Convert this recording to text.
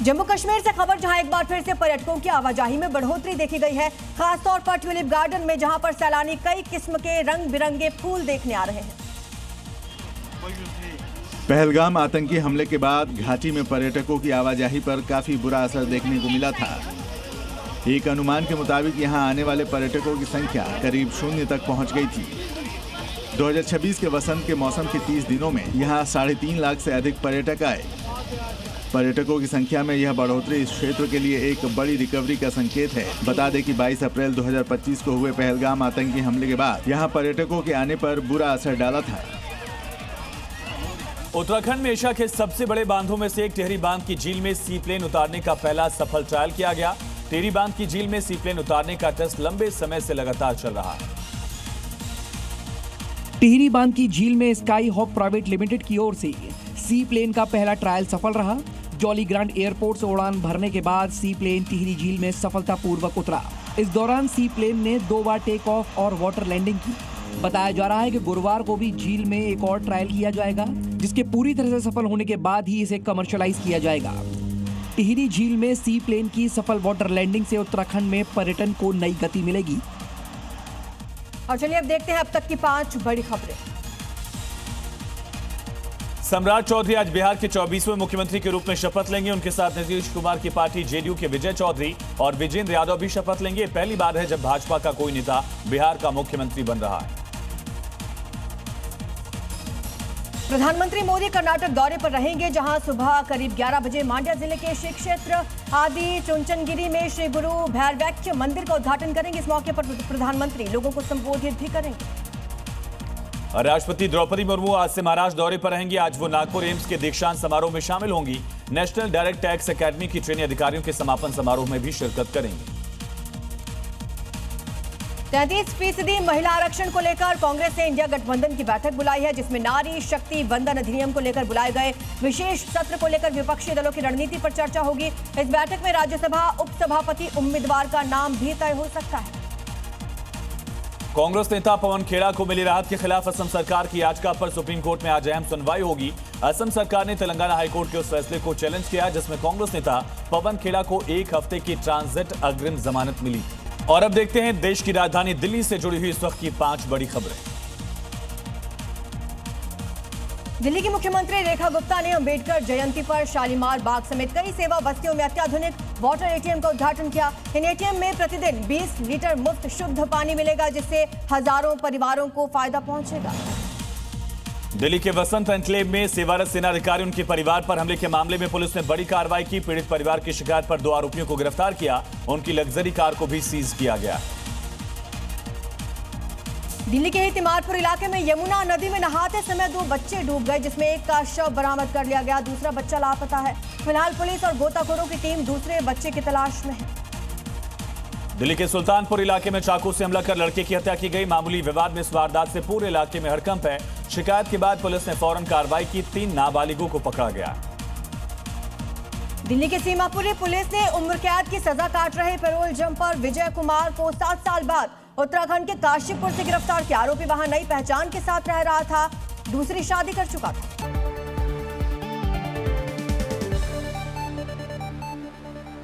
जम्मू कश्मीर से खबर, जहां एक बार फिर से पर्यटकों की आवाजाही में बढ़ोतरी देखी गई है, खासतौर पर ट्यूलिप गार्डन में, जहां पर सैलानी कई किस्म के रंग बिरंगे फूल देखने आ रहे हैं। पहलगाम आतंकी हमले के बाद घाटी में पर्यटकों की आवाजाही पर काफी बुरा असर देखने को मिला था। एक अनुमान के मुताबिक यहां आने वाले पर्यटकों की संख्या करीब 0 तक पहुंच गई थी। 2026 के वसंत के मौसम के 30 दिनों में यहां 3.5 लाख से अधिक पर्यटक आए। पर्यटकों की संख्या में यह बढ़ोतरी इस क्षेत्र के लिए एक बड़ी रिकवरी का संकेत है। बता दें कि 22 अप्रैल 2025 को हुए पहलगाम आतंकी हमले के बाद यहां पर्यटकों के आने पर बुरा असर डाला था। उत्तराखंड में एशिया के सबसे बड़े बांधों में से एक टिहरी बांध की झील में सी प्लेन उतारने का पहला सफल ट्रायल किया गया। टिहरी बांध की झील में सी प्लेन उतारने का टेस्ट लंबे समय से लगातार चल रहा है। टिहरी बांध की झील में स्काई हॉप प्राइवेट लिमिटेड की ओर से सी प्लेन का पहला ट्रायल सफल रहा। जॉली ग्रांट एयरपोर्ट से उड़ान भरने के बाद सी प्लेन टिहरी झील में सफलतापूर्वक उतरा। इस दौरान सी प्लेन ने 2 बार टेक ऑफ और वाटर लैंडिंग की। बताया जा रहा है कि गुरुवार को भी झील में एक और ट्रायल किया जाएगा, जिसके पूरी तरह से सफल होने के बाद ही इसे कमर्शियलाइज किया जाएगा। टिहरी झील में सी प्लेन की सफल वाटर लैंडिंग से उत्तराखंड में पर्यटन को नई गति मिलेगी। और चलिए अब देखते हैं अब तक की 5 बड़ी खबरें। सम्राट चौधरी आज बिहार के 24वें मुख्यमंत्री के रूप में शपथ लेंगे। उनके साथ नीतीश कुमार की पार्टी जेडीयू के विजय चौधरी और विजेंद्र यादव भी शपथ लेंगे। पहली बार है जब भाजपा का कोई नेता बिहार का मुख्यमंत्री बन रहा है। प्रधानमंत्री मोदी कर्नाटक दौरे पर रहेंगे, जहां सुबह करीब 11 बजे मांड्या जिले के श्री क्षेत्र आदि चुनचनगिरी में श्री गुरु भैरवैक्य मंदिर का उद्घाटन करेंगे। इस मौके पर प्रधानमंत्री लोगों को संबोधित भी करेंगे। राष्ट्रपति द्रौपदी मुर्मू आज से महाराष्ट्र दौरे पर रहेंगी। आज वो नागपुर एम्स के दीक्षांत समारोह में शामिल होंगी। नेशनल डायरेक्ट टैक्स अकेडमी की ट्रेनी अधिकारियों के समापन समारोह में भी शिरकत करेंगी। 33% महिला आरक्षण को लेकर कांग्रेस ने इंडिया गठबंधन की बैठक बुलाई है, जिसमें नारी शक्ति वंदन अधिनियम को लेकर बुलाए गए विशेष सत्र को लेकर विपक्षी दलों की रणनीति पर चर्चा होगी। इस बैठक में राज्यसभा उपसभापति उम्मीदवार का नाम भी तय हो सकता है। कांग्रेस नेता पवन खेड़ा को मिली राहत के खिलाफ असम सरकार की याचिका पर सुप्रीम कोर्ट में आज अहम सुनवाई होगी। असम सरकार ने तेलंगाना हाईकोर्ट के उस फैसले को चैलेंज किया, जिसमें कांग्रेस नेता पवन खेड़ा को 1 हफ्ते की ट्रांजिट अग्रिम जमानत मिली। और अब देखते हैं देश की राजधानी दिल्ली से जुड़ी हुई इस वक्त की 5 बड़ी खबरें। दिल्ली की मुख्यमंत्री रेखा गुप्ता ने अंबेडकर जयंती पर शालीमार बाग समेत कई सेवा बस्तियों में अत्याधुनिक वाटर एटीएम का उद्घाटन किया। इन एटीएम में प्रतिदिन 20 लीटर मुफ्त शुद्ध पानी मिलेगा, जिससे हजारों परिवारों को फायदा पहुंचेगा। दिल्ली के वसंत एन्क्लेव में सेवारत सेना अधिकारी उनके परिवार पर हमले के मामले में पुलिस ने बड़ी कार्रवाई की। पीड़ित परिवार की शिकायत पर 2 आरोपियों को गिरफ्तार किया। उनकी लग्जरी कार को भी सीज किया गया। दिल्ली के ही तिमारपुर इलाके में यमुना नदी में नहाते समय 2 बच्चे डूब गए, जिसमें एक का शव बरामद कर लिया गया, दूसरा बच्चा लापता है। फिलहाल पुलिस और गोताखोरों की टीम दूसरे बच्चे की तलाश में है। दिल्ली के सुल्तानपुर इलाके में चाकू से हमला कर लड़के की हत्या की गई। मामूली विवाद में इस वारदात से पूरे इलाके में हड़कंप है। शिकायत के बाद पुलिस ने फौरन कार्रवाई की। 3 नाबालिगों को पकड़ा गया। दिल्ली के सीमापुरी पुलिस ने उम्र कैद की सजा काट रहे पेरोल जंपर विजय कुमार को 7 साल बाद उत्तराखंड के काशीपुर से गिरफ्तार किया। आरोपी वहां नई पहचान के साथ रह रहा था, दूसरी शादी कर चुका था।